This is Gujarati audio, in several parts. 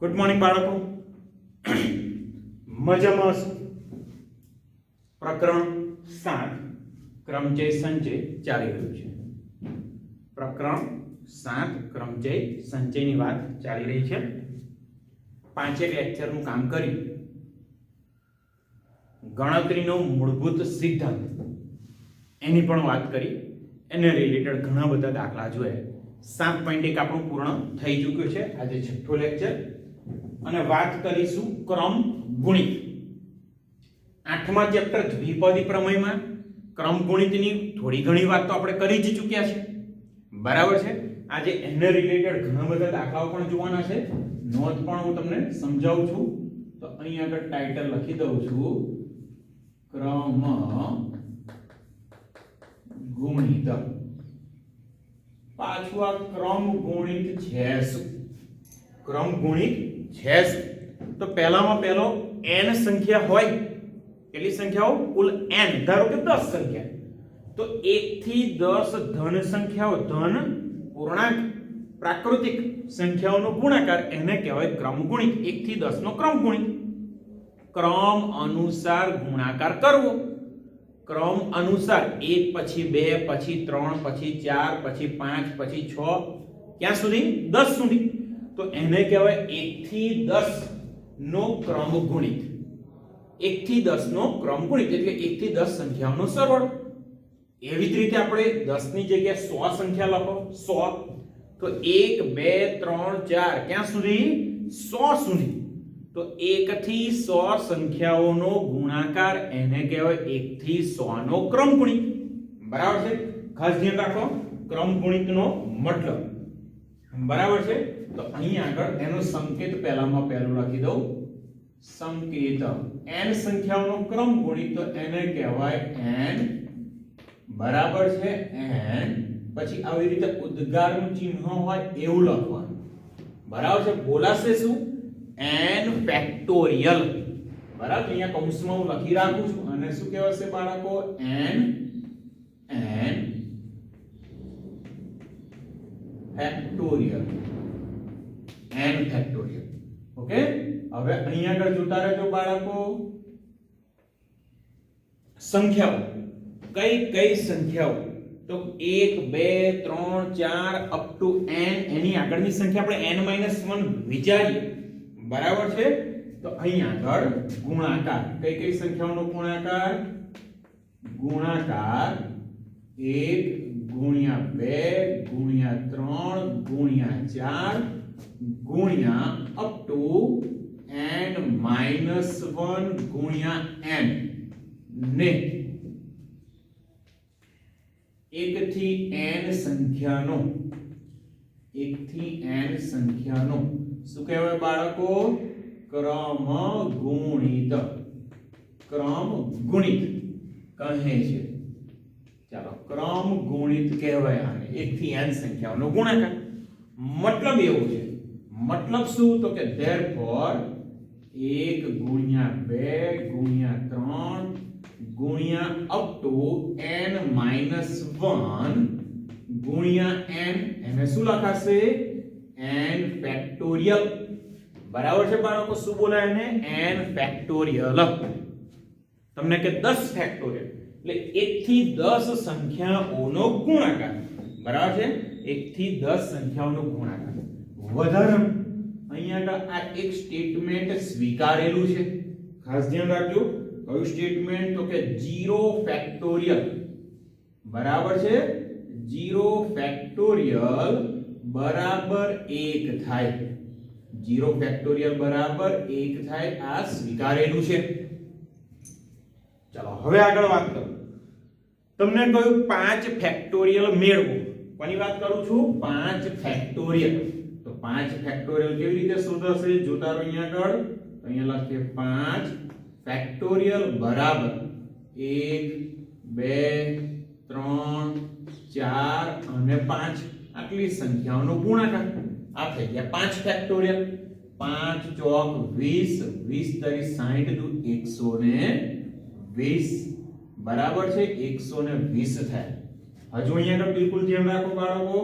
ગુડ મોર્નિંગ બાળકો. મજામાં છો? પ્રકરણ 7 ક્રમચય સંચય ચાલી રહ્યું છે. પ્રકરણ 7 ક્રમચય સંચયની વાત ચાલી રહી છે. પાંચેક લેક્ચરનું કામ કરી ગણતરીનો મૂળભૂત સિદ્ધાંત એની પણ વાત કરી. એને રિલેટેડ ઘણા બધા દાખલા જોયા. 7.1 આપણું પૂર્ણ થઈ ચૂક્યું છે. આજે છઠ્ઠો લેક્ચર અને વાત કરીશું ક્રમ ગુણિત. 8મા ચેપ્ટર દ્વિપદી પ્રમેયમાં ક્રમ ગુણિતની થોડી ઘણી વાત તો આપણે કરી જ ચૂક્યા છે, બરાબર છે. આજે એને રિલેટેડ ઘણા બધા દાખલાઓ પણ જોવાના છે. નોંધ પણ હું તમને સમજાવું છું. તો અહીં આગળ ટાઇટલ લખી દઉં છું, ક્રમ ગુણિત. પાછું આ ક્રમ ગુણિત છે શું? ક્રમ ગુણિત છે શું? તો પહેલામાં પહેલો n સંખ્યા હોય. કેટલી સંખ્યાઓ? કુલ n. ધારો કે 10 સંખ્યા. તો 1 થી 10 ધન સંખ્યાઓ, ધન પૂર્ણાંક પ્રાકૃતિક સંખ્યાઓનો ગુણાકાર એને કહેવાય ક્રમ ગુણિત. 1 થી 10 નો ક્રમ ગુણિત. ક્રમ અનુસાર ગુણાકાર કરવો. ક્રમ અનુસાર 1 પછી 2 પછી 3 પછી 4 પછી 5 પછી 6 ક્યાં સુધી? 10 સુધી. તો એને કહેવાય 1 થી 10 નો ક્રમ ગુણિત. 1 થી 10 નો ક્રમ ગુણિત એટલે 1 થી 10 સંખ્યાઓનો સરવાળો. એવી જ રીતે આપણે 10 ની જગ્યાએ 100 સંખ્યા લખો. 100 તો 1 2 3 4 ક્યાં સુધી? 100 સુધી. તો 1 થી 100 સંખ્યાઓનો ગુણાકાર એને કહેવાય 1 થી 100 નો ક્રમ ગુણિત. બરાબર છે. ખાસ ધ્યાન રાખો ક્રમ ગુણિતનો મતલબ, બરાબર છે. તો અહીં આગળ એનો સંકેત પહેલામાં પહેલું લખી દઉં. સંકેત n સંખ્યાઓનો ક્રમ ગુણિત, તો એને કહેવાય n. બરાબર છે. n પછી આવી રીતે ઉદ્ગારનું ચિહ્ન હોય એવું લખવાનું. બરાબર છે. બોલાશે શું? n factorial. બરાબર. અહીંયા કૌંસમાં હું લખી રાખું છું. અને શું કહેવાશે બાળકો? n factorial. n factorial. Okay. હવે અહીંયા આગળ જોતા રહેજો બાળકો. સંખ્યાઓ કઈ કઈ સંખ્યાઓ? તો 1 2 3 4 અપ ટુ n. એની આગળની સંખ્યા આપણે n-1 વિચારીએ, બરાબર છે. તો અહીં આગળ ગુણાકાર કઈ કઈ સંખ્યાઓનો ગુણાકાર? ગુણાકાર 1 ગુણ્યા 2 ગુણ્યા 3 ગુણ્યા 4 ગુણ્યા અપ ટુ n-1 ગુણ્યા n ને 1 થી n સંખ્યાનો શું કહેવાય બાળકો? ક્રમ ગુણિત. ક્રમ ગુણિત કહે છે. ચાલો, ક્રમ ગુણિત કહેવાય આને. 1 થી n સંખ્યાઓનો ગુણાકાર. મતલબ એવો છે. મતલબ શું? તો કે therefore 1 ગુણ્યા 2 ગુણ્યા 3 ગુણ્યા અપ ટુ n-1 ગુણ્યા n. એને શું લખાશે? n factorial. બરાબર છે બાળકો. શું બોલાય એને? n factorial. તમને કે 10 ફેક્ટોરિયલ એટલે 1 થી 10 સંખ્યાઓનો ગુણાકાર. બરાબર છે. 1 થી 10 સંખ્યાઓનો ગુણાકાર. વધારાનું અહીંયા આ એક સ્ટેટમેન્ટ સ્વીકારેલું છે. ખાસ ધ્યાન રાખજો. કયું સ્ટેટમેન્ટ? તો કે 0 ફેક્ટોરિયલ. બરાબર છે. 0 ફેક્ટોરિયલ બરાબર 1 થાય. 0 ફેક્ટોરિયલ બરાબર 1 થાય. આ સ્વીકારેલું છે. ચાલો હવે આગળ વાત કરું. તમને કહ્યું 5 ફેક્ટોરિયલ મેળવો. કોની વાત કરું છું? 5 ફેક્ટોરિયલ. તો 5 ફેક્ટોરિયલ કેવી રીતે શોધાશે? જોતા રહો અહીંયા આગળ. તો અહીંયા લખીએ 5 ફેક્ટોરિયલ બરાબર 1 2 3 4 અને 5 આટલી સંખ્યાઓનો ગુણાકાર. આ થઈ ગયા 5 ફેક્ટોરિયલ. 5 ચોક 20, 20 તરી 60 દુ 120. બરાબર છે. 120 થાય. હજુ અહીંયા આગળ બિલકુલ ધ્યાન રાખો બાળકો.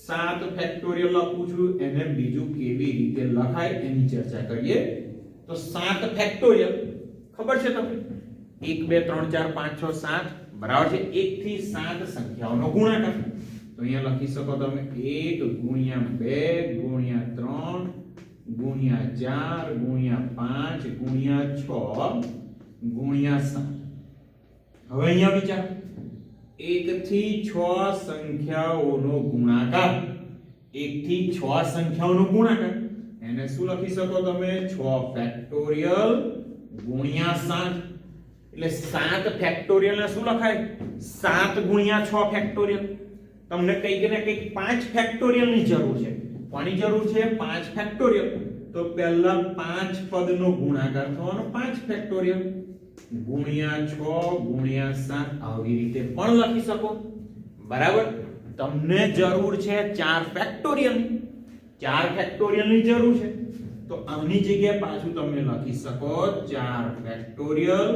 7 ફેક્ટોરિયલ લખું છું, એને બીજું કેવી રીતે લખાય એની ચર્ચા કરીએ. તો 7 ફેક્ટોરિયલ ખબર છે તમને 1 2 3 4 5 6 7 બરાબર છે 1 થી 7 સંખ્યાઓનો ગુણાકાર. તો અહીંયા લખી શકો તમે 1 ગુણ્યા 2 ગુણ્યા 3 ગુણ્યા 4 ગુણ્યા 5 ગુણ્યા 6 ગુણ્યા 7. હવે અહીંયા વિચાર 1 થી 6 સંખ્યાઓનો ગુણાકાર, 1 થી 6 સંખ્યાઓનો ગુણાકાર એને શું લખી શકો તમે 6 ફેક્ટોરિયલ ગુણ્યા 7. એટલે 7 ફેક્ટોરિયલ ને શું લખાય 7 ગુણ્યા 6 ફેક્ટોરિયલ. તમને કંઈક ને કંઈક 5 ફેક્ટોરિયલ ની જરૂર છે. કોની જરૂર છે 5 ફેક્ટોરિયલ. તો પહેલા 5 પદનો ગુણાકાર થવાનો 5 ફેક્ટોરિયલ ગુણ્યા 6 ગુણ્યા 7 આવી રીતે પણ લખી શકો. બરાબર. તમને જરૂર છે 4 ફેક્ટોરિયલ, 4 ફેક્ટોરિયલ ની જરૂર છે. તો આની જગ્યાએ પાછું તમે લખી શકો 4 ફેક્ટોરિયલ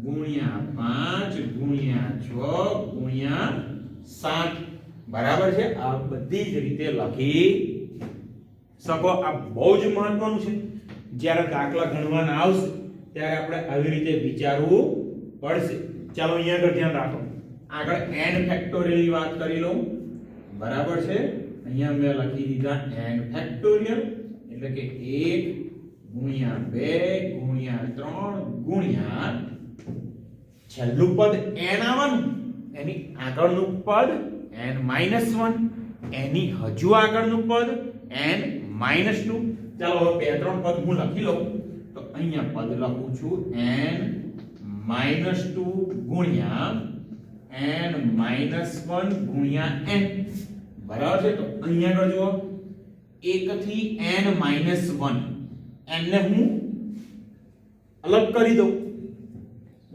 ગુણ્યા 5 ગુણ્યા 6 ગુણ્યા 7. બરાબર છે. આ બધી જ રીતે લખી શકો. આ બહુ જ મહત્વનું છે. જ્યારે દાખલા ગણવાના આવશે ત્યારે આપણે આવી રીતે વિચારવું પડશે. ચાલો અહીંયા આગળ ધ્યાન રાખો. આગળ n ફેક્ટોરિયલ ની વાત કરી લઉં. બરાબર છે. અહીંયા મેં લખી દીધા n ફેક્ટોરિયલ એટલે કે 1 ગુણ્યા 2 ગુણ્યા 3 ગુણ્યા છેલ્લું પદ n આવવાનું, એની આગળનું પદ n-1, એની હજુ આગળનું પદ n-2. ચાલો હવે બે ત્રણ પદ હું લખી લઉં. તો અહીંયા પદ લખું છું n-2 ગુણ્યા n-1 ગુણ્યા n. બરાબર છે. તો અહીંયા આગળ જુઓ 1 થી n-1, n ને હું અલગ કરી દઉં.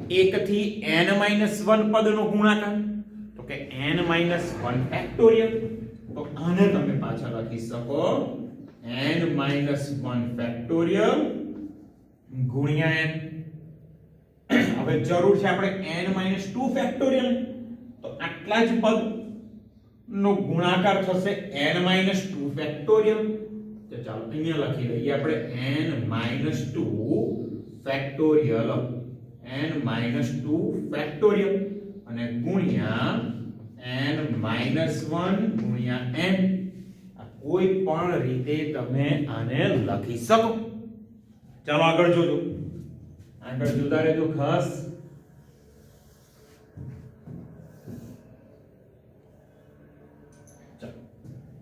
1 થી n-1 પદનો ગુણાકાર તો કે n-1 ફેક્ટોરિયલ. તો આને તમે પાછા લખી શકો n-1 ફેક્ટોરિયલ ગુણ્યા n. હવે જરૂર છે આપણે n-2 ફેક્ટોરિયલ. તો આટલા જ પદ નો ગુણાકાર થશે n-2 ફેક્ટોરિયલ. તો ચાલો અહીંયા લખી લઈએ આપણે n-2 ફેક્ટોરિયલ, n-2 ફેક્ટોરિયલ અને ગુણ્યા n-1 ગુણ્યા n. કોઈ પણ રીતે તમે આને લખી શકો. ચાલો આગળ જોજો. આગળ જોતા રહેજો ખાસ.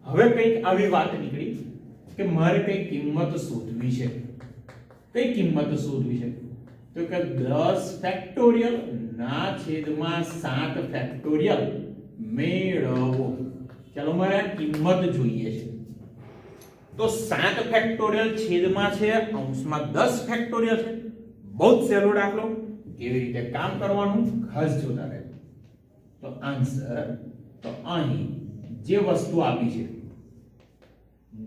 હવે કંઈક આવી વાત નીકળી કે મારે કઈ કિંમત શોધવી છે. કઈ કિંમત શોધવી છે? તો કે 10 ફેક્ટોરિયલ ના છેદમાં 7 ફેક્ટોરિયલ મેળવો. ચાલો મારે આ કિંમત જોઈએ છે. તો 7 ફેક્ટોરિયલ છેદમાં છે અંશમાં 10 ફેક્ટોરિયલ છે. બહુ જ સહેલો દાખલો. કેવી રીતે કામ કરવાનું ખાસ જોતા રહેજો. તો આન્સર તો અહીં જે વસ્તુ આપી છે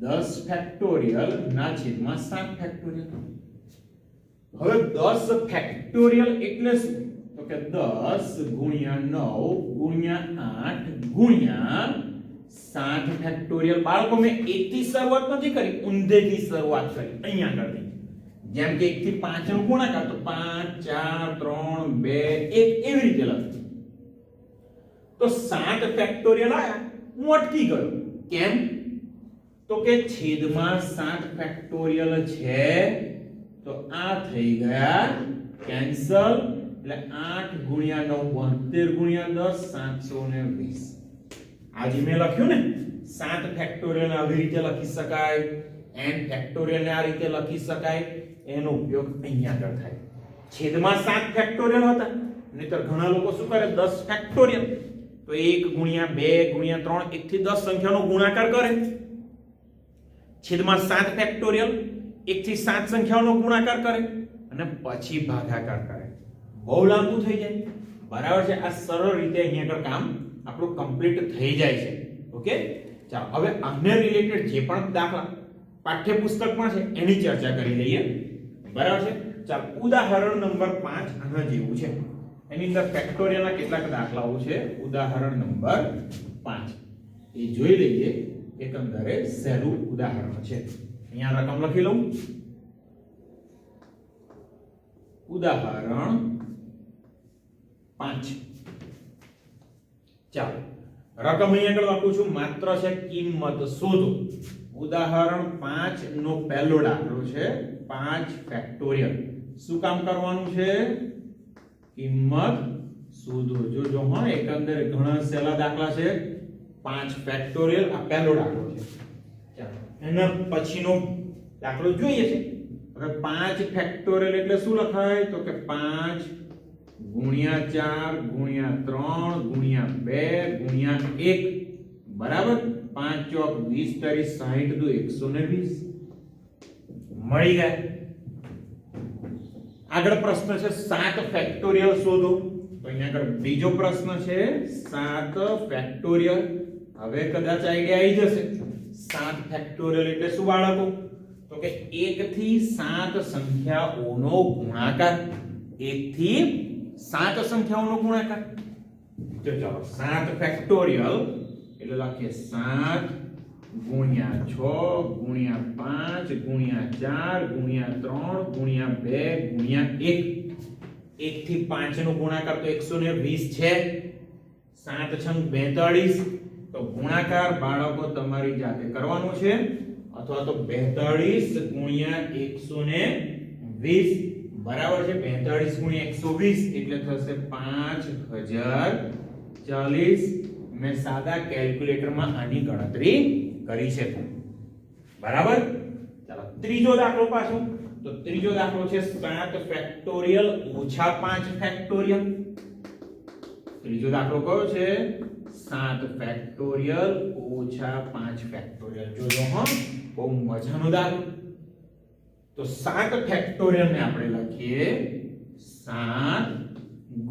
10 ફેક્ટોરિયલ ના છેદમાં 7 ફેક્ટોરિયલ. હવે 10 ફેક્ટોરિયલ એટલે શું? તો કે 10 ગુણ્યા 9 ગુણ્યા 8 ગુણ્યા 7 ફેક્ટોરિયલ. બાળકો મેં 1 થી શરૂઆત નથી કરી, ઊંધેથી શરૂઆત કરી. અહીંયા આગળથી જેમ કે 1 થી 5 નો ગુણાકાર તો 5 4 3 2 1 એવી રીતે લખ્યું. તો 7 ફેક્ટોરિયલ આયા, હું અટકી ગયો. કેમ? તો કે છેદમાં 7 ફેક્ટોરિયલ છે. તો આ થઈ ગયા કેન્સલ. એટલે 8 ગુણ્યા 9 72 ગુણ્યા 10 720. આજે મેં લખ્યું ને 7 ફેક્ટોરિયલ આવી રીતે લખી શકાય, n ફેક્ટોરિયલ ને આ રીતે લખી શકાય. એનો ઉપયોગ અહીંયા આગળ થાય. છેદમાં 7 ફેક્ટોરિયલ હતા, નહીતર ઘણા લોકો શું કરે 10 ફેક્ટોરિયલ. તો 1 ગુણ્યા 2 ગુણ્યા 3 1 થી 10 સંખ્યાનો ગુણાકાર કરે. છેદમાં 7 ફેક્ટોરિયલ 1 થી 7 સંખ્યાઓનો ગુણાકાર કરે અને પછી ભાગાકાર કરે. બહુ લાંબુ થઈ જાય. બરાબર છે. આ સરળ રીતે અહીંયા આગળ કામ આપણું કમ્પ્લીટ થઈ જાય છે. ઓકે. ચાલો હવે આને રિલેટેડ જે પણ દાખલા પાઠ્યપુસ્તકમાં છે એની ચર્ચા કરી લઈએ. બરાબર છે. ચાલો ઉદાહરણ નંબર 5 આના જેવું છે. એની અંદર ફેક્ટોરિયલના કેટલાક દાખલાઓ છે. ઉદાહરણ નંબર 5 એ જોઈ લઈએ. એકંદરે સહેલું ઉદાહરણ છે. અહીંયા રકમ લખી લઉં. ઉદાહરણ 5. ચાલો રકમ અહીંયા આગળ લખું છું, માત્ર છે કિંમત શોધો. ઉદાહરણ 5 નો પહેલો દાખલો છે 5 ફેક્ટોરિયલ. શું કામ કરવાનું છે? કિંમત શોધો. જોજો હા, એકંદરે ઘણા સહેલા દાખલા છે. 5 ફેક્ટોરિયલ આ પહેલો દાખલો છે. ચાલો એના પછીનો દાખલો જોઈએ છે. હવે 5 ફેક્ટોરિયલ એટલે શું લખાય? તો કે 5 ગુણ્યા 4 ગુણ્યા 3 ગુણ્યા 2 ગુણ્યા 1 બરાબર 5 ચોક 20 તારી 60 દુ 120 મળી ગયા. આગળ પ્રશ્ન છે 7 ફેક્ટોરિયલ શોધો. તો અહીંયા આગળ બીજો પ્રશ્ન છે 7 ફેક્ટોરિયલ. હવે કદાચ આઈડિયા આવી જશે. 7 ફેક્ટોરિયલ એટલે શું બાળકો? તો કે 1 થી 7 સંખ્યાઓનો ગુણાકાર. 1 થી 7 સંખ્યાઓનો ગુણાકાર. તો ચાલો 7 ફેક્ટોરિયલ એટલે લખીએ 7 ગુણ્યા 6 ગુણ્યા 5 ગુણ્યા 4 ગુણ્યા 3 ગુણ્યા 2 ગુણ્યા 1. 1 થી 5 નો ગુણાકાર તો 120 છે. 7 છંગ 42. તો ગુણાકાર બાળકો તમારી જાતે કરવાનો છે, અથવા તો 42 ગુણ્યા 120 બરાબર છે. 42 ગુણ્યા 120 એટલે થશે 5040. મેં સાદા કેલ્ક્યુલેટરમાં આની ગણતરી કરી છે. બરાબર. ચાલો ત્રીજો દાખલો પાછો. તો ત્રીજો દાખલો છે 7 ફેક્ટોરિયલ ઓછા 5 ફેક્ટોરિયલ. ત્રીજો દાખલો કયો છે? 7 ફેક્ટોરિયલ ઓછા 5 ફેક્ટોરિયલ. જોજો હા, બહુ મજાનો દાખલો. તો 7 ફેક્ટોરિયલ ને આપણે લખીએ 7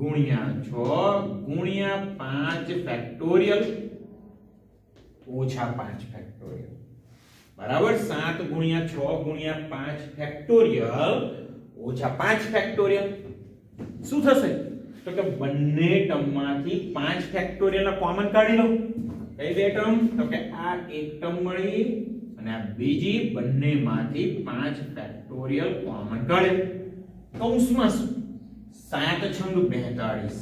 ગુણ્યા 6 ગુણ્યા 5 ફેક્ટોરિયલ ઓછા 5 ફેક્ટોરિયલ બરાબર. 7 ગુણ્યા 6 ગુણ્યા 5 ફેક્ટોરિયલ ઓછા 5 ફેક્ટોરિયલ. શું થશે? તો કે બંને ટર્મમાંથી 5 ફેક્ટોરિયલ ના કોમન કાઢી લો. કઈ બે ટર્મ? તો કે આ એક ટર્મ મળી અને આ બીજી. બંનેમાંથી 5 ફેક્ટોરિયલ કોમન કાઢે. કૌંસમાં શું? 7 છંગ 42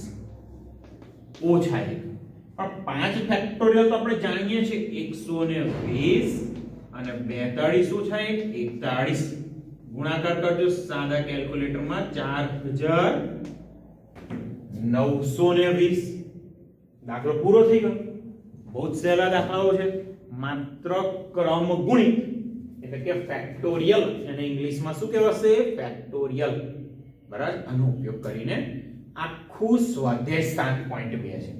ઓછા 1. પણ 5 ફેક્ટોરિયલ તો આપણે જાણીએ છીએ 120 અને 42 ઓછા 1 41. ગુણાકાર કરજો સાદા કેલ્ક્યુલેટરમાં 4920. દાખલો પૂરો થઈ ગયો. બહુ જ સહેલા દાખલાઓ છે. માત્ર ક્રમ ગુણિત એટલે કે ફેક્ટોરિયલ, અને ઇંગ્લિશમાં શું કહેવાશે? ફેક્ટોરિયલ. બરાબર. આનો ઉપયોગ કરીને આખું સ્વાધ્યાય 7.2 છે.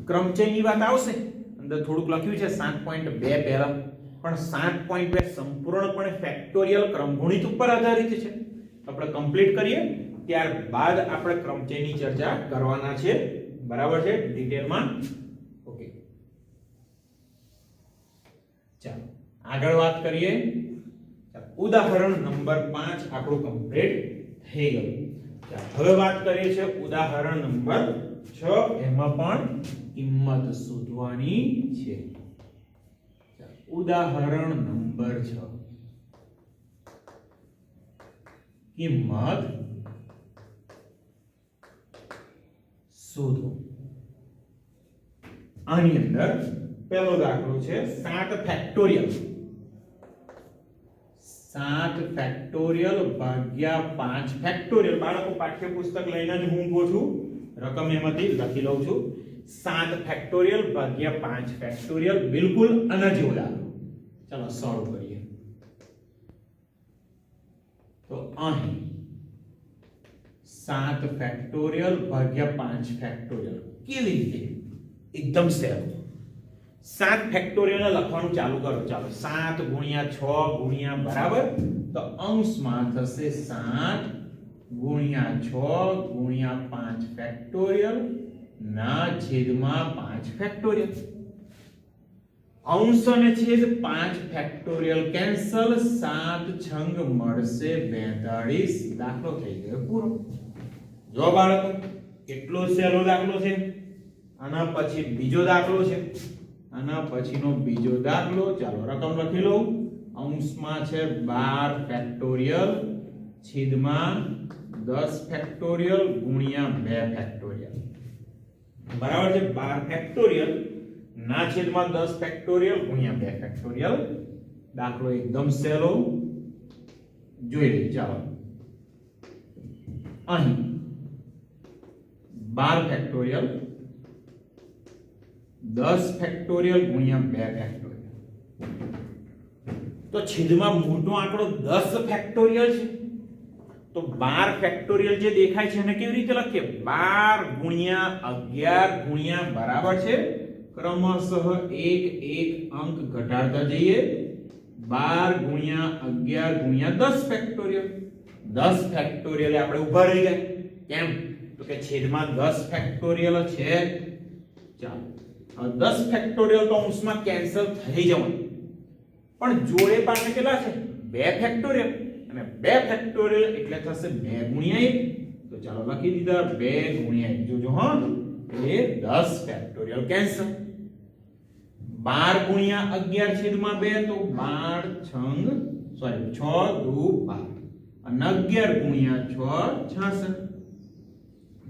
ક્રમચયની વાત આવશે, અંદર થોડુંક લખ્યું છે 7.2 પહેલા, પણ 7.2 સંપૂર્ણપણે ફેક્ટોરિયલ ક્રમગુણિત ઉપર આધારિત છે. આપણે કમ્પ્લીટ કરીએ ત્યારબાદ આપણે ક્રમચયની ચર્ચા કરવાના છે. બરાબર છે, ડિટેલમાં. ઓકે, ચાલો આગળ વાત કરીએ. ઉદાહરણ નંબર 5 આપણું કમ્પ્લીટ થઈ ગયું. હવે વાત કરીએ છીએ ઉદાહરણ નંબર 6. એમાં પણ કિંમત શોધવાની છે. ઉદાહરણ નંબર 6 કિંમત શોધો. આની અંદર પહેલો દાખલો છે 7 ફેક્ટોરિયલ. 7 ફેક્ટોરિયલ ભાગ્યા 5 ફેક્ટોરિયલ. બાળકો પાઠ્યપુસ્તક લઈને જ હું ઊભો છું, રકમ એમાંથી લખી લઉં છું. 7 ફેક્ટોરિયલ ભાગ્યા 5 ફેક્ટોરિયલ. બિલકુલ આના જેવું દાખલો. ચાલો સોલ્વ કરીએ. તો અહીં 7 ફેક્ટોરિયલ ભાગ્યા 5 ફેક્ટોરિયલ કેવી રીતે? એકદમ સહેલું. 7 ફેક્ટોરિયલ લખવાનું ચાલુ કરો. ચાલો 7 ગુણ્યા 6 ગુણ્યા બરાબર, તો અંશમાં થશે 7 ગુણ્યા 6 ગુણ્યા 5 ફેક્ટોરિયલ ના છેદમાં 5 ફેક્ટોરિયલ. અંશ અને છેદ 5 ફેક્ટોરિયલ કેન્સલ. 7 છંગ મળશે 42. દાખલો થઈ ગયો પૂરો. જો બાળકો કેટલો સહેલો દાખલો છે. આના પછી બીજો દાખલો છે. આના પછીનો બીજો દાખલો, ચાલો રકમ લખી લઉં. અંશમાં છે 12 ફેક્ટોરિયલ છેદમાં 10 ફેક્ટોરિયલ ગુણ્યા 2 ફેક્ટોરિયલ. બરાબર છે. 12 ફેક્ટોરિયલ ના છેદમાં 10 ફેક્ટોરિયલ ગુણ્યા 2 ફેક્ટોરિયલ. દાખલો એકદમ સહેલો, જોઈ લઈએ. ચાલો અહીં 12 ફેક્ટોરિયલ 10 ફેક્ટોરિયલ ગુણ્યા 2 ફેક્ટોરિયલ. તો છેદમાં મોટો આંકડો 10 ફેક્ટોરિયલ છે, તો 12 ફેક્ટોરિયલ જે દેખાય છે એને કેવી રીતે લખીએ? 12 ગુણ્યા 11 ગુણ્યા બરાબર છે ક્રમશઃ એક એક અંક ઘટાડતા જઈએ. 12 ગુણ્યા 11 ગુણ્યા 10 ફેક્ટોરિયલ. 10 ફેક્ટોરિયલ આપણે ઊભા રહી ગયા. કેમ? તો કે છેદમાં 10 ફેક્ટોરિયલ છે. ચાલો હવે 10 ફેક્ટોરિયલ તો અંશમાં કેન્સલ થઈ જવાનું, પણ જોડે પાસે કેટલા છે? 2 ફેક્ટોરિયલ, અને 2 ફેક્ટોરિયલ એટલે થશે 2 ગુણ્યા 1. તો ચાલો લખી દીધા 2 ગુણ્યા 1. જોજો હા, એ 10 ફેક્ટોરિયલ કેન્સલ. 12 ગુણ્યા 11 છેદમાં 2 તો 6 દુ 12 અને 11 ગુણ્યા 6 66.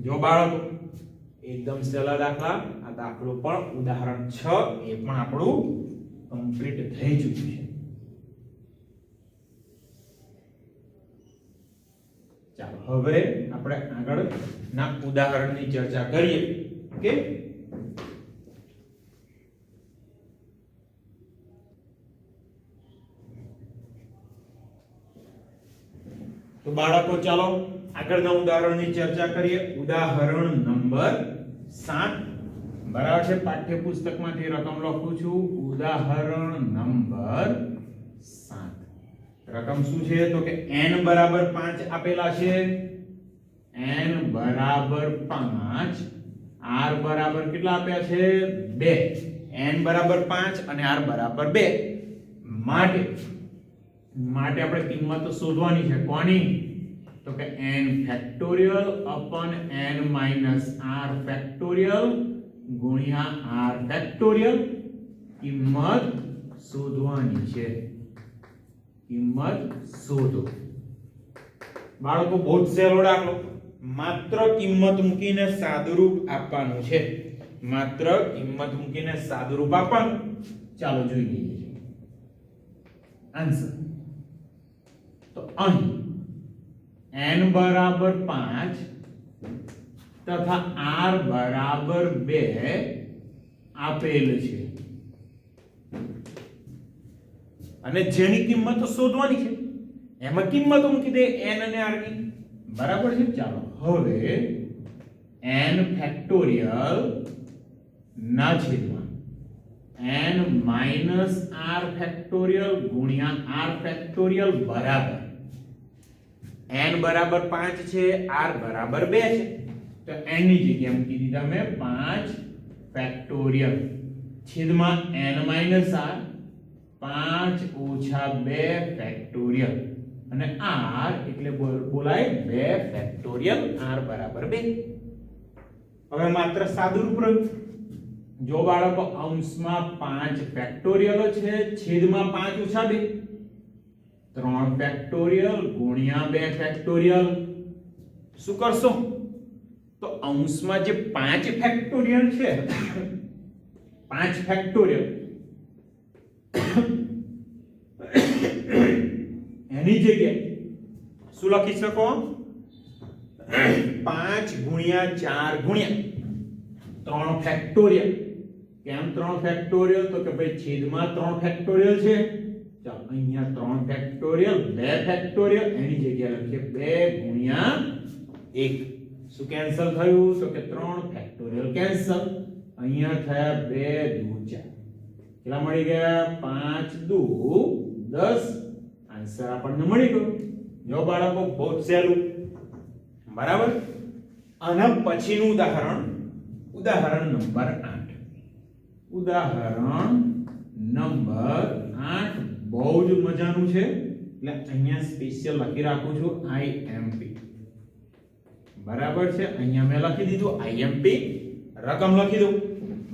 જો બાળકો એકદમ સહેલા દાખલા. આ દાખલો પણ ઉદાહરણ 6 એ પણ આપણું કમ્પ્લીટ થઈ ચૂક્યું છે. ચાલો હવે આપણે આગળ ના ઉદાહરણની ચર્ચા કરીએ. ઓકે, તો બાળકો ચાલો આગળના ઉદાહરણની ચર્ચા કરીએ. ઉદાહરણ નંબર 7. બરાબર છે. પાઠ્યપુસ્તકમાંથી રકમ લખું છું. ઉદાહરણ નંબર 7. રકમ શું છે? તો કે n બરાબર 5 આપેલા છે. n બરાબર 5, r બરાબર કેટલા આપ્યા છે? 2. n બરાબર 5 અને r બરાબર 2. માટે આપણે કિંમત શોધવાની છે. કોની? તો કે n factorial upon n minus r factorial ગુણ્યા r ફેક્ટોરિયલ. કિંમત શોધવાની છે. કિંમત શોધો. બાળકો બહુ જ સહેલો દાખલો. માત્ર કિંમત મૂકીને સાદુરૂપ આપવાનું છે. માત્ર કિંમત મૂકીને સાદુરૂપ આપવાનું. ચાલો જોઈ લઈએ આન્સર. તો અહીં n બરાબર 5 તથા r બરાબર 2 આપેલ છે, અને જેની કિંમત શોધવાની છે એમાં કિંમત મૂકી દે n અને r ની. બરાબર છે. ચાલો હવે n ફેક્ટોરિયલ ના છેદમાં n માઈનસ r ફેક્ટોરિયલ ગુણ્યા r ફેક્ટોરિયલ બરાબર n બરાબર 5 છે, r બરાબર 2 છે, તો n ની જગ્યાએ મૂકી દીધા મેં 5 ફેક્ટોરિયલ છેદમાં n માઈનસ r 5 ઓછા 2 ફેક્ટોરિયલ, અને r એટલે બોલાય 2 ફેક્ટોરિયલ, r બરાબર 2. હવે માત્ર સાદુરૂપ રહ્યું. જો બાળકો અંશમાં 5 ફેક્ટોરિયલ છે, છેદમાં 5 ઓછા 2, 3 ફેક્ટોરિયલ ગુણ્યા 2 ફેક્ટોરિયલ. શું કરશો? તો અંશમાં જે 5 ફેક્ટોરિયલ છે, 5 ફેક્ટોરિયલ એની જગ્યાએ શું લખી શકો? 5 ગુણ્યા 4 ગુણ્યા 3 ફેક્ટોરિયલ. કેમ 3 ફેક્ટોરિયલ? તો કે ભાઈ છેદમાં 3 ફેક્ટોરિયલ છે. ચાલો અહીંયા 3 ફેક્ટોરિયલ, 2 ફેક્ટોરિયલ, એની જગ્યાએ લખીએ 2 ગુણ્યા 1. શું કેન્સલ થયું? તો કે 3 ફેક્ટોરિયલ કેન્સલ. અહીંયા થયા 2 દુ 4. કેટલા મળી ગયા? 5 દુ 10. આન્સર આપણને મળી ગયો. જો બાળકો બહુ સહેલું. બરાબર. આના પછીનું ઉદાહરણ, ઉદાહરણ નંબર 8. ઉદાહરણ નંબર 8 બહુ જ મજાનું છે, એટલે અહીંયા સ્પેશિયલ લખી રાખું છું IMP. બરાબર છે. અહીંયા મેં લખી દીધું IMP. રકમ લખી દઉં.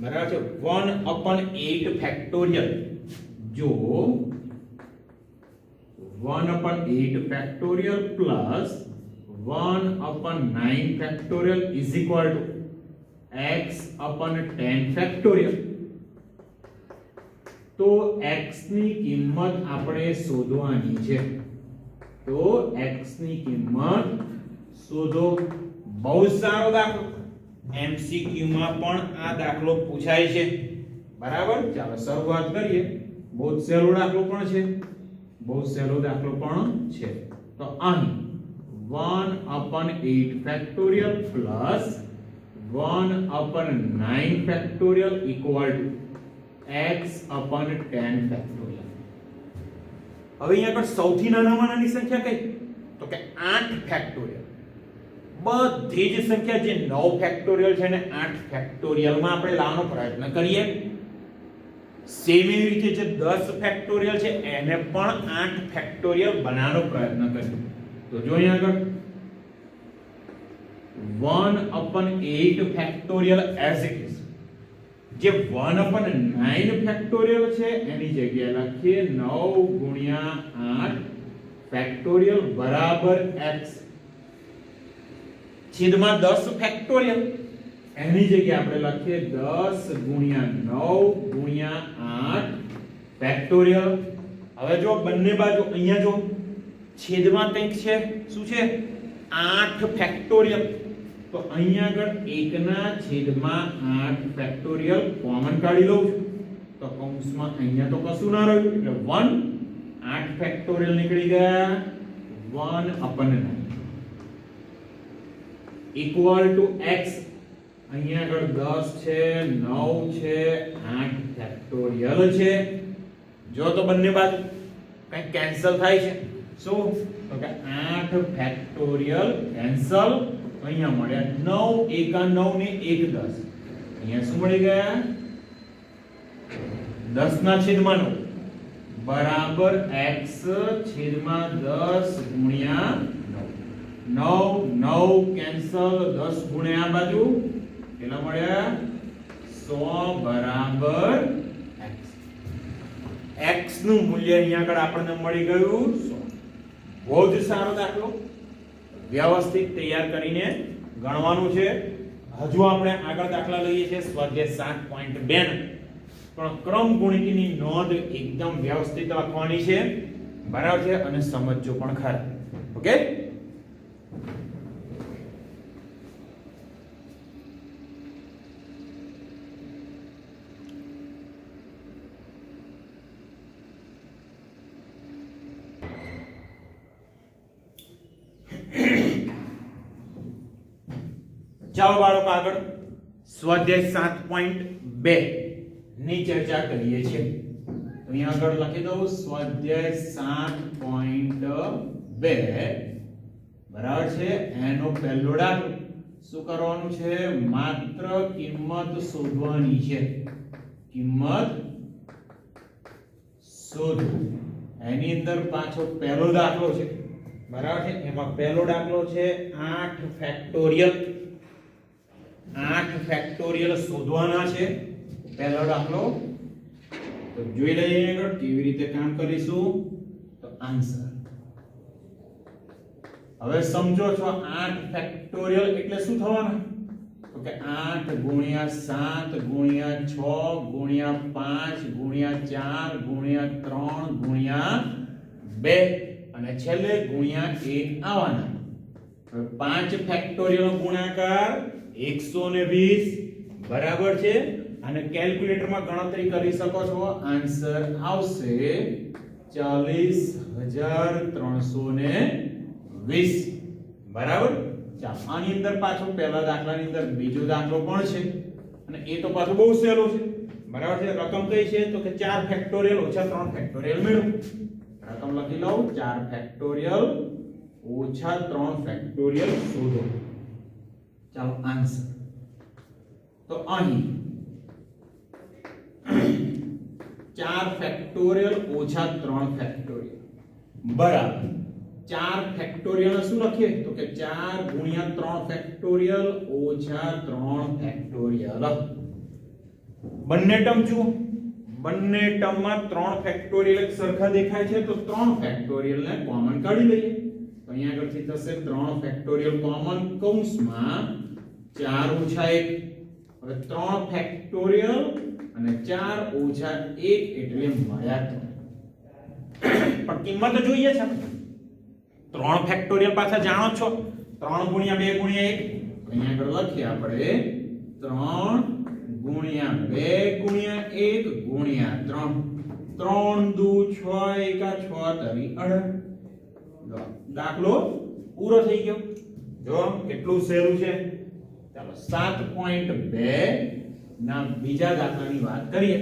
બરાબર છે 1/8 ફેક્ટોરિયલ જો 1/8 factorial plus 1/9 factorial is equal to x/10 factorial તો x ની કિંમત આપણે શોધવાની છે તો x ની કિંમત શોધો બહુ સારો દાખલો MCQ માં પણ આ દાખલો પૂછાય છે બરાબર ચાલો શરૂઆત કરીએ બહુ સહેલો દાખલો પણ છે બહુ સહેલો દાખલો પણ છે તો અહીં 1/8 factorial plus 1/9 factorial equal to x/10 factorial હવે અહીંયા આગળ સૌથી નાનામાં નાની સંખ્યા કઈ તો કે 8 ફેક્ટોરિયલ બધી જ સંખ્યા જે 9 ફેક્ટોરિયલ છે ને 8 ફેક્ટોરિયલ માં આપણે લાવવાનો પ્રયત્ન કરીએ સેમ એવી રીતે જે 10 ફેક્ટોરિયલ છે એને પણ 8 ફેક્ટોરિયલ બનાવવાનો પ્રયત્ન કરીએ તો જો અહીંયા આગળ 1/8 ફેક્ટોરિયલ એઝ ઇટ ઇઝ જે 1/9 ફેક્ટોરિયલ છે એની જગ્યાએ લખીએ 9 ગુણ્યા 8 ફેક્ટોરિયલ બરાબર x છેદમાં 10 ફેક્ટોરિયલ એની જગ્યાએ આપણે લખીએ 10 ગુણ્યા 9 ગુણ્યા 8 ફેક્ટોરિયલ હવે જો બંને બાજુ અહીંયા જો છેદમાં કંઈક છે શું છે 8 ફેક્ટોરિયલ તો અહીંયા આગળ 1 ના છેદમાં 8 ફેક્ટોરિયલ કોમન કાઢી લઉં છું તો કૌંસમાં અહીંયા તો કશું ના રહ્યું એટલે 1 8 ફેક્ટોરિયલ નીકળી ગયા 1/9 ઇક્વલ ટુ x અહીંયા આગળ 10 છે 9 છે 8 ફેક્ટોરિયલ છે જો તો બંને બાજુ કંઈ કેન્સલ થાય છે શું તો કે 8 ફેક્ટોરિયલ કેન્સલ અહીંયા મળ્યા 9 એકા 9 ને 1 10 અહીંયા શું મળી ગયા 10 ના છેદમાં 9 બરાબર x છેદમાં 10 ગુણ્યા 9 9 કેન્સલ 10 ગુણ્યા આ બાજુ કેટલા મળ્યા 100 બરાબર x x નું મૂલ્ય અહીંયા આગળ આપણને મળી ગયું 100 બહુ જ સારો દાખલો વ્યવસ્થિત તૈયાર કરીને ગણવાનું છે હજુ આપણે આગળ દાખલા લઈએ છીએ સ્વાધ્યાય 7.2 પણ ક્રમ ગુણિતની નોંધ એકદમ વ્યવસ્થિત લખવાની છે બરાબર છે અને સમજજો પણ ખરા ઓકે ચાલો બાળકો આગળ સ્વાધ્યાય 7.2 ની ચર્ચા કરીએ છીએ તો અહીંયા આગળ લખી દઉં સ્વાધ્યાય 7.2 બરાબર છે એનો પહેલો દાખલો શું કરવાનું છે માત્ર કિંમત શોધવાની છે કિંમત શોધો એની અંદર પાછો પહેલો દાખલો છે બરાબર છે એમાં પહેલો દાખલો છે 8 ફેક્ટોરિયલ 8 ફેક્ટોરિયલ શોધવાના છે પહેલો દાખલો તો જોઈ લઈએ આગળ કેવી રીતે કામ કરીશું તો આન્સર હવે સમજો છો 8 ફેક્ટોરિયલ એટલે શું થવાનું તો કે 8 ગુણ્યા 7 ગુણ્યા 6 ગુણ્યા 5 ગુણ્યા 4 ગુણ્યા 3 ગુણ્યા 2 અને છેલ્લે ગુણ્યા 1 આવવાના હવે 5 ફેક્ટોરિયલ નો ગુણાકાર 120 બરાબર છે અને કેલ્ક્યુલેટરમાં ગણતરી કરી શકો છો આન્સર આવશે 40320 બરાબર ચાલો આની અંદર પાછો પહેલા દાખલાની અંદર બીજો દાખલો પણ છે અને એ તો પાછો બહુ સહેલો છે બરાબર છે રકમ કઈ છે તો કે 4 ફેક્ટોરિયલ ઓછા 3 ફેક્ટોરિયલ મેળવો રકમ લખી લઉં 4 ફેક્ટોરિયલ ઓછા 3 ફેક્ટોરિયલ શોધો ચાલો આન્સર તો અહીં 4 ફેક્ટોરિયલ ઓછા 3 ફેક્ટોરિયલ બરાબર 4 ફેક્ટોરિયલ શું લખીએ તો કે 4 ગુણ્યા 3 ફેક્ટોરિયલ ઓછા 3 ફેક્ટોરિયલ બંને ટર્મ જુઓ, બંને ટર્મમાં 3 ફેક્ટોરિયલ એક સરખા દેખાય છે, તો 3 ફેક્ટોરિયલ ને કોમન કાઢી લઈએ. તો અહીંયા આગળથી થશે 3 ફેક્ટોરિયલ કોમન કૌંસમાં 4 ઓછા 1. હવે 3 ફેક્ટોરિયલ અને 4 ઓછા 1 એટલે મળ્યા 3. પણ કિંમત જોઈએ છે આપણે. 3 ફેક્ટોરિયલ પાછા જાણો છો, 3 ગુણ્યા 2 ગુણ્યા 1. અહીંયા આગળ લખીએ આપણે 3 ગુણ્યા 2 ગુણ્યા 1 ગુણ્યા 3. 3 દુ 6 એકા 6 તરી 18. દાખલો પૂરો થઈ ગયો. જો કેટલું સહેલું છે. ચાલો 7.2 ના બીજા દાખલાની વાત કરીએ.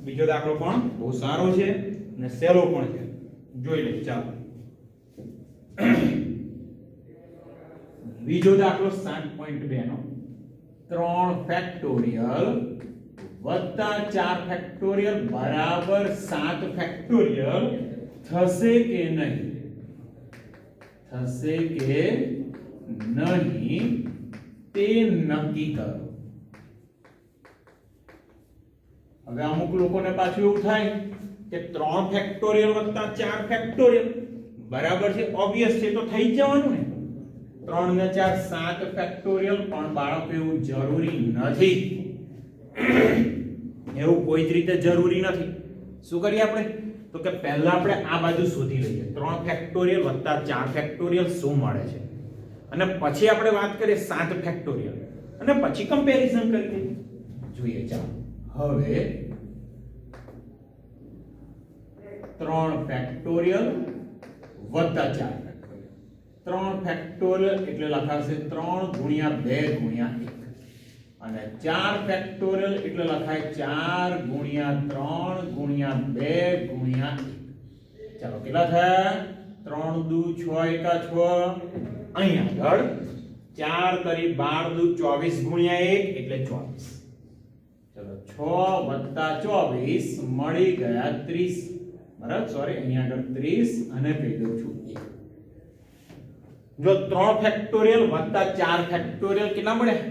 બીજો દાખલો પણ બહુ સારો છે અને સહેલો પણ છે. જોઈ લઈએ. ચાલો બીજો દાખલો 7.2 નો 3 ફેક્ટોરિયલ વત્તા 4 ફેક્ટોરિયલ બરાબર 7 ફેક્ટોરિયલ થશે કે નહીં? થશે કે નહીં તે નક્કી કરો. હવે અમુક લોકોને પાછું એવું થાય કે 3 ફેક્ટોરિયલ વત્તા 4 ફેક્ટોરિયલ બરાબર છે, ઓબવિયસ છે, તો થઈ જ જવાનું ને. 3 ને 4 7 ફેક્ટોરિયલ, પણ બાળકો એવું જરૂરી નથી. એવું કોઈ જ રીતે જરૂરી નથી. શું કરીએ આપણે? તો કે પહેલા આપણે આ બાજુ શોધી લઈએ. 3 ફેક્ટોરિયલ વત્તા 4 ફેક્ટોરિયલ શું મળે છે, અને પછી આપણે વાત કરીએ 7 ફેક્ટોરિયલ, અને પછી કમ્પેરીઝન કરીએ. જોઈએ. ચાલો હવે 3 ફેક્ટોરિયલ વત્તા 4 ફેક્ટોરિયલ. 3 ફેક્ટોરિયલ એટલે લખાશે 3 ગુણ્યા 2 ગુણ્યા 1, અને 4 ફેક્ટોરિયલ એટલે લખાય 4 ગુણ્યા 3 ગુણ્યા 2 ગુણ્યા 1. ચાલો કેટલા થયા? 3 દુ 6 એકા 6. અહીંયા આગળ 4 તરી 12 દુ 24 ગુણ્યા 1 એટલે 24. ચલો 6 વત્તા 24 મળી ગયા 30. બરાબર, સોરી, અહીંયા આગળ 30 અને કહી દઉં છું 1. જો 3 ફેક્ટોરિયલ વત્તા 4 ફેક્ટોરિયલ કેટલા મળ્યા?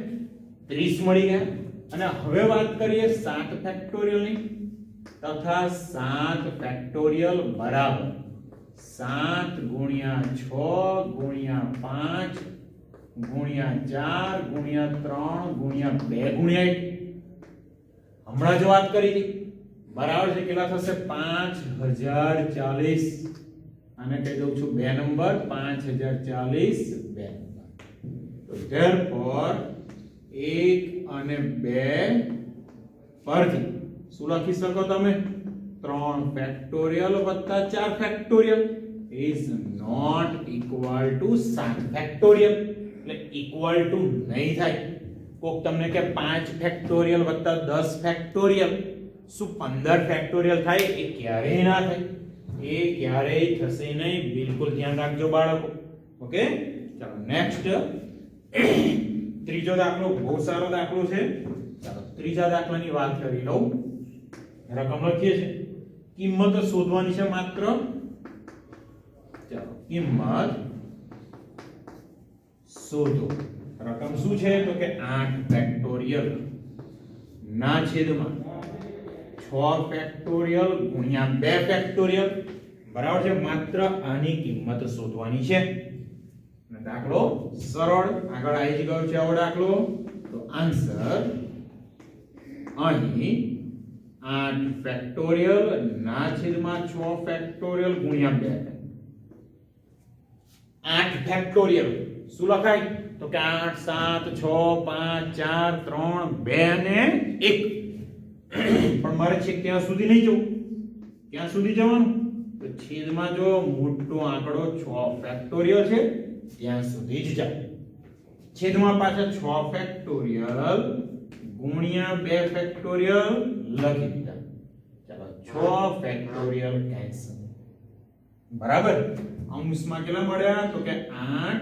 30 મળી ગયા. અને હવે વાત કરીએ 7 ફેક્ટોરિયલ ની, તથા 7 ફેક્ટોરિયલ બરાબર 7 ગુણ્યા 6 ગુણ્યા 5 ગુણ્યા 4 ગુણ્યા 3 ગુણ્યા 2 ગુણ્યા 1. હમણાં જ વાત કરી હતી. બરાબર છે, કેટલા થશે? 5040. અને કહી દઉં છું 2 નંબર 5040 2 નંબર. તો therefore 1 અને 2 પરથી શું લખી શકો તમે? 3 ફેક્ટોરિયલ વત્તા 4 factorial is not equal to 7 factorial. એટલે ઇક્વલ ટુ નહીં થાય. કોક તમને કે 5 ફેક્ટોરિયલ વત્તા 10 ફેક્ટોરિયલ શું 15 ફેક્ટોરિયલ થાય? એ ક્યારેય ના થાય. એ ક્યારેય થશે નહીં. બિલકુલ ધ્યાન રાખજો બાળકો. ઓકે, ચાલો નેક્સ્ટ ત્રીજો દાખલો બહુ સારો દાખલો છે. ચાલો ત્રીજા દાખલાની વાત કરી લઉં. રકમ લખીએ છે. કિંમત શોધવાની છે માત્ર. ચાલો કિંમત શોધો. રકમ શું છે? તો કે 8 ફેક્ટોરિયલ ના છેદમાં 6 ફેક્ટોરિયલ ગુણ્યા 2 ફેક્ટોરિયલ બરાબર છે. માત્ર આની કિંમત શોધવાની છે. અને દાખલો સરળ આગળ આવી જ ગયો છે આવો દાખલો. તો આન્સર અહીં 8 ફેક્ટોરિયલ ના છેદમાં 6 ફેક્ટોરિયલ ગુણ્યા 2. 8 ફેક્ટોરિયલ શું લખાય? તો કે 8 7 6 5 4 3 2 અને 1. પણ મારે છેક ત્યાં સુધી નહીં જવું. ક્યાં સુધી જવાનું? તો છેદમાં જો મોટો આંકડો 6 ફેક્ટોરિયલ છે ત્યાં સુધી જ જાય. છેદમાં પાછા 6 ફેક્ટોરિયલ ગુણ્યા 2 ફેક્ટોરિયલ લખી દીધા. ચાલો 6 ફેક્ટોરિયલ કેન્સલ. બરાબર. અંશમાં કેટલા મળ્યા? તો કે 8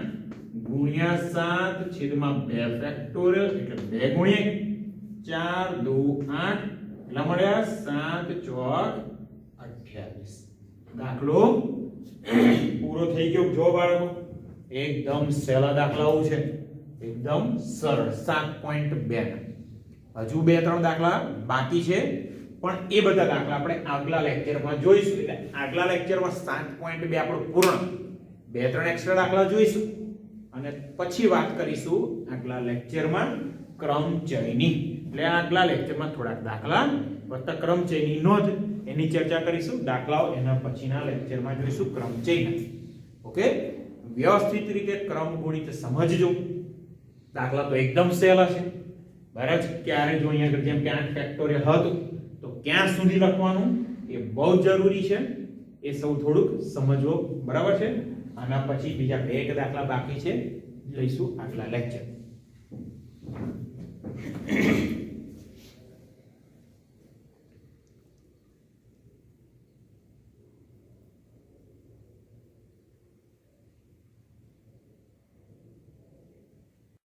ગુણ્યા 7 છેદમાં 2 ફેક્ટોરિયલ એટલે 2 ગુણ્યા 4 2 8 કેટલા મળ્યા? 7 ચોક 28. દાખલો પૂરો થઈ ગયો. જો બાળકો એકદમ સહેલા દાખલાઓ છે, એકદમ સરળ. 7.2 હજુ 2-3 દાખલા બાકી છે, પણ એ બધા દાખલા આપણે આગલા લેક્ચરમાં જોઈશું. એટલે આગલા લેક્ચરમાં 7.2 આપણું પૂર્ણ, 2-3 એક્સ્ટ્રા દાખલા જોઈશું અને પછી વાત કરીશું આગલા લેક્ચરમાં ક્રમચયની. એટલે આગલા લેક્ચરમાં થોડાક દાખલા વત્તા ક્રમચયની નોંધ એની ચર્ચા કરીશું. દાખલાઓ એના પછીના લેક્ચરમાં જોઈશું ક્રમચયના. ઓકે, વ્યવસ્થિત રીતે ક્રમ ગુણિત સમજજો. દાખલા તો એકદમ સહેલા છે, બરાબર છે. ક્યારે જો અહીંયા આગળ જેમ કે 8 ફેક્ટોરિયલ હતું તો ક્યાં સુધી લખવાનું એ બહુ જરૂરી છે, એ સૌ થોડુંક સમજવો, બરાબર છે. આના પછી બીજા 2 દાખલા બાકી છે, લઈશું આગલા લેક્ચર.